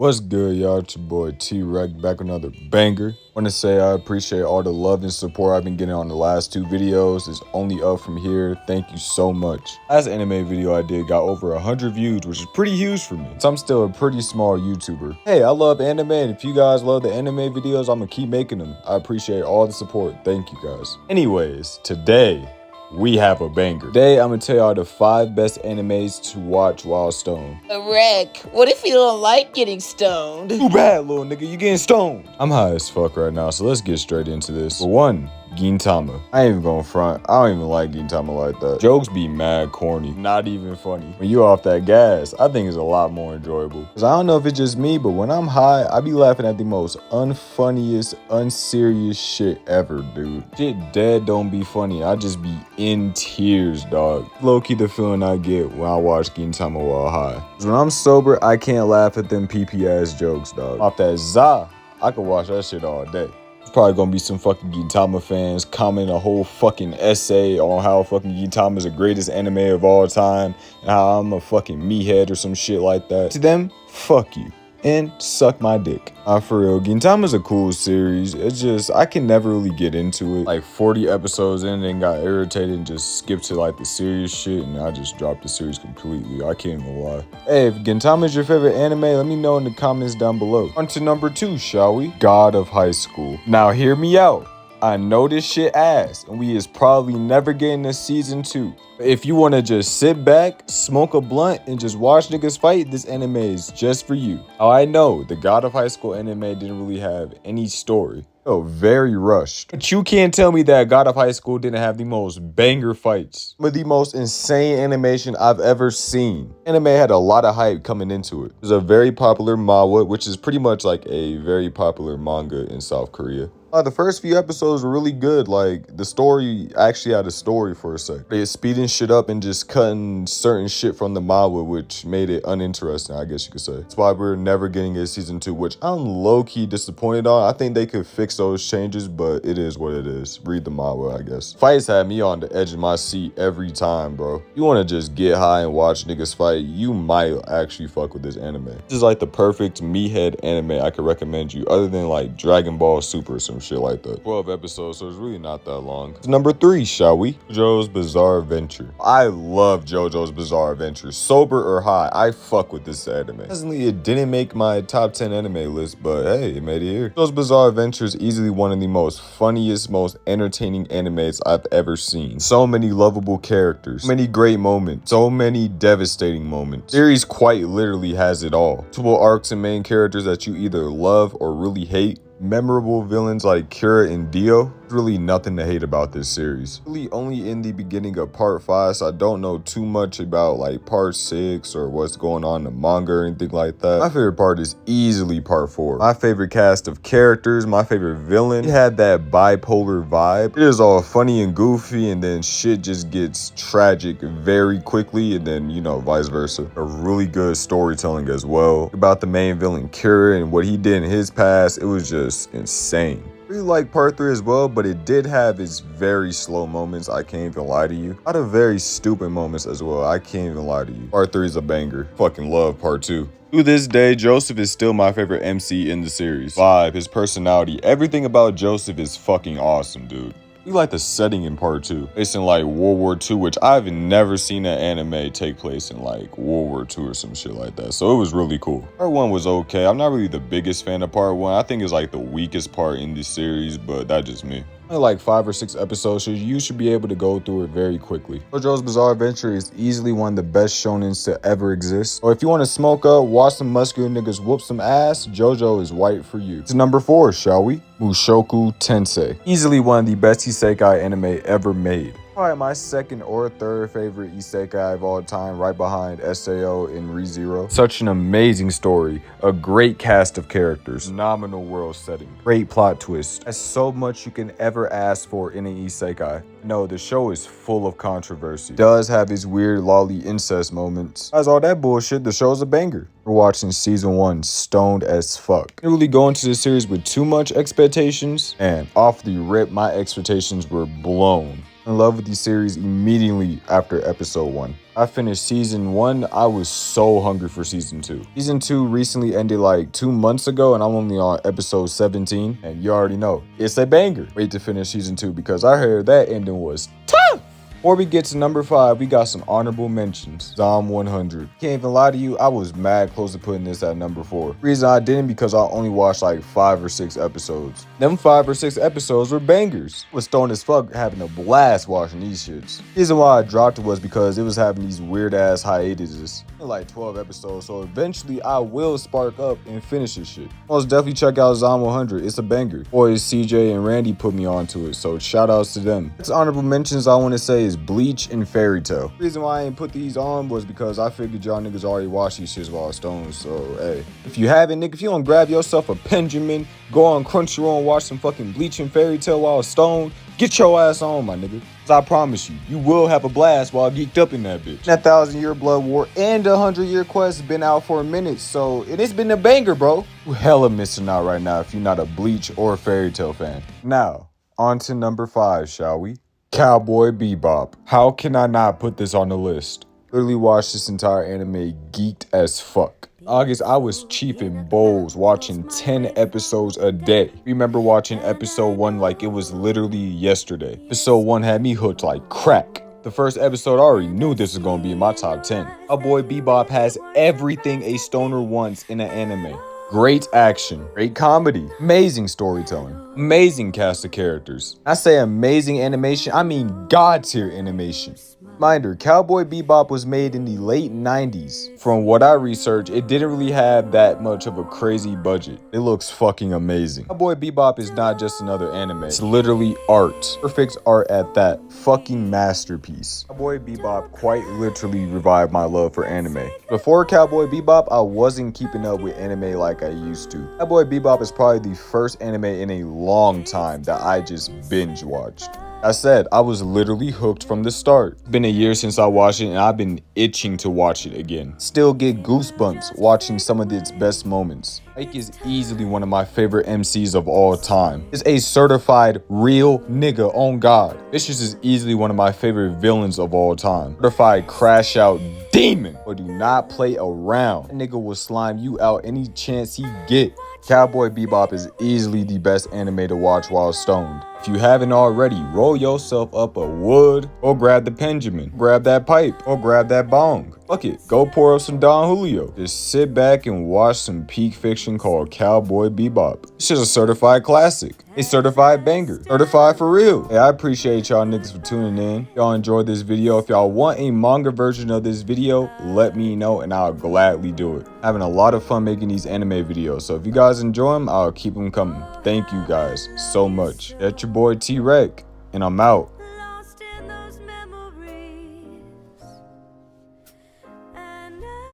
What's good, y'all? It's your boy T-Reg back with another banger. Want to say I appreciate all the love and support I've been getting on the last two videos. It's only up from here. Thank you so much. Last anime video I did got over 100 views, which is pretty huge for me. So I'm still a pretty small YouTuber. Hey, I love anime, and if you guys love the anime videos, I'm gonna keep making them. I appreciate all the support. Thank you guys. Anyways, today we have a banger. Today, I'm gonna tell y'all the 5 best animes to watch while stoned. Rick, what if you don't like getting stoned? Too bad, little nigga, you getting stoned. I'm high as fuck right now, so let's get straight into this. For one, Gintama. I ain't even gonna front. I don't even like Gintama like that. Jokes be mad corny, not even funny. When you off that gas, I think it's a lot more enjoyable. Cause I don't know if it's just me, but when I'm high, I be laughing at the most unfunniest, unserious shit ever, dude. Shit dead don't be funny. I just be in tears, dog. Low-key the feeling I get when I watch Gintama while high. Cause when I'm sober, I can't laugh at them PP-ass jokes, dog. Off that za, I could watch that shit all day. Probably gonna be some fucking Gintama fans commenting a whole fucking essay on how fucking Gintama is the greatest anime of all time and how I'm a fucking meathead or some shit like that. To them, fuck you. And suck my dick. For real, Gintama's a cool series. It's just, I can never really get into it. Like 40 episodes in, then got irritated and just skipped to like the serious shit, and I just dropped the series completely. I can't even lie. Hey, if Gintama is your favorite anime, let me know in the comments down below. On to number 2, shall we? God of High School. Now hear me out. I know this shit ass, and we is probably never getting a season 2. If you want to just sit back, smoke a blunt, and just watch niggas fight, this anime is just for you. Oh, I know, the God of High School anime didn't really have any story. Oh, very rushed. But you can't tell me that God of High School didn't have the most banger fights. But the most insane animation I've ever seen. Anime had a lot of hype coming into it. It was a very popular manhwa, which is pretty much like a very popular manga in South Korea. The first few episodes were really good. Like, the story actually had a story for a sec. They speeding shit up and just cutting certain shit from the manhwa, which made it uninteresting, I guess you could say. That's why we're never getting a season 2, which I'm low-key disappointed on. I think they could fix those changes, but it is what it is. Read the manhwa, I guess. Fights had me on the edge of my seat every time, bro. You want to just get high and watch niggas fight, you might actually fuck with this anime. This is like the perfect meathead anime I could recommend you, other than like Dragon Ball Super or some shit like that. 12 episodes, so it's really not that long. Number 3, shall we? JoJo's Bizarre Adventure. I love JoJo's Bizarre Adventure. Sober or high, I fuck with this anime. Presently, it didn't make my top 10 anime list, but hey, it made it here. JoJo's Bizarre Adventure is easily one of the most funniest, most entertaining animes I've ever seen. So many lovable characters, many great moments, so many devastating moments. The series quite literally has it all. Multiple arcs and main characters that you either love or really hate. Memorable villains like Kira and Dio. Really nothing to hate about this series. Really only in the beginning of part 5, so I don't know too much about like part 6 or what's going on in the manga or anything like that. My favorite part is easily part 4. My favorite cast of characters, my favorite villain. It had that bipolar vibe. It is all funny and goofy, and then shit just gets tragic very quickly, and then, you know, vice versa. A really good storytelling as well. About the main villain Kira and what he did in his past, it was just insane. Really like part 3 as well, but it did have its very slow moments, I can't even lie to you. A lot of very stupid moments as well, I can't even lie to you. Part 3 is a banger. Fucking love part 2. To this day, Joseph is still my favorite MC in the series. Vibe, his personality, everything about Joseph is fucking awesome, dude. We like the setting in part 2. It's in like World War II, which I've never seen an anime take place in like World War II or some shit like that. So it was really cool. Part 1 was okay. I'm not really the biggest fan of part 1. I think it's like the weakest part in the series, but that's just me. Like 5 or 6 episodes, so you should be able to go through it very quickly. JoJo's Bizarre Adventure is easily one of the best shonens to ever exist. So if you want to smoke up, watch some muscular niggas whoop some ass, JoJo is right for you. To number 4, shall we? Mushoku Tensei. Easily one of the best isekai anime ever made. Probably my second or third favorite isekai of all time, right behind SAO and ReZero. Such an amazing story, a great cast of characters, phenomenal world setting, great plot twist. That's so much you can ever ask for in an isekai. No, the show is full of controversy. It does have its weird lolly incest moments. As all that bullshit, the show's a banger. We're watching season 1 stoned as fuck. Didn't really go into this series with too much expectations, and off the rip, my expectations were blown. In love with the series immediately after episode 1. I finished season 1. I was so hungry for season 2. Season 2 recently ended like 2 months ago, and I'm only on episode 17. And you already know, it's a banger. Wait to finish season 2 because I heard that ending was tough. Before we get to number 5, we got some honorable mentions. Zom 100. Can't even lie to you, I was mad close to putting this at number 4. Reason I didn't because I only watched like 5 or 6 episodes. Them 5 or 6 episodes were bangers. I was stoned as fuck having a blast watching these shits. Reason why I dropped it was because it was having these weird ass hiatuses. Like 12 episodes, so eventually I will spark up and finish this shit. Most definitely check out Zom 100. It's a banger. Boys CJ and Randy put me onto it, so shout outs to them. Next honorable mentions I want to say is Bleach and Fairy Tail. The reason why I ain't put these on was because I figured y'all niggas already watched these shits while stoned, so hey. If you haven't, nigga, if you don't grab yourself a Benjamin, go on Crunchyroll and watch some fucking Bleach and Fairy Tail while stoned, get your ass on, my nigga. I promise you, you will have a blast while geeked up in that bitch. That 1,000-Year Blood War and the 100-Year Quest has been out for a minute, so it's been a banger, bro. You hella missing out right now if you're not a Bleach or Fairy Tail fan. Now, on to number 5, shall we? Cowboy Bebop. How can I not put this on the list? Literally watched this entire anime geeked as fuck. August, I was chiefing bowls watching 10 episodes a day. Remember watching episode 1 like it was literally yesterday. Episode 1 had me hooked like crack. The first episode, I already knew this was gonna be in my top 10. Cowboy Bebop has everything a stoner wants in an anime. Great action, great comedy, amazing storytelling, amazing cast of characters. I say amazing animation, I mean god tier animation. Reminder, Cowboy Bebop was made in the late 90s. From what I researched, it didn't really have that much of a crazy budget. It looks fucking amazing. Cowboy Bebop is not just another anime. It's literally art. Perfect art at that. Fucking masterpiece. Cowboy Bebop quite literally revived my love for anime. Before Cowboy Bebop, I wasn't keeping up with anime like I used to. Cowboy Bebop is probably the first anime in a long time that I just binge watched. I said, I was literally hooked from the start. It's been a year since I watched it and I've been itching to watch it again. Still get goosebumps watching some of its best moments. Ike is easily one of my favorite MCs of all time. Is a certified real nigga on God. Vicious is easily one of my favorite villains of all time. Certified crash out demon. But do not play around. That nigga will slime you out any chance he get. Cowboy Bebop is easily the best anime to watch while stoned. If you haven't already, roll yourself up a wood, or grab the Benjamin, grab that pipe, or grab that bong. Fuck it, go pour up some Don Julio. Just sit back and watch some peak fiction called Cowboy Bebop. It's just a certified classic. A certified banger. Certified for real. Hey, I appreciate y'all niggas for tuning in. Y'all enjoyed this video. If y'all want a manga version of this video, let me know and I'll gladly do it. Having a lot of fun making these anime videos, so if you guys enjoy them, I'll keep them coming. Thank you guys so much. That's your boy T-Rec, and I'm out.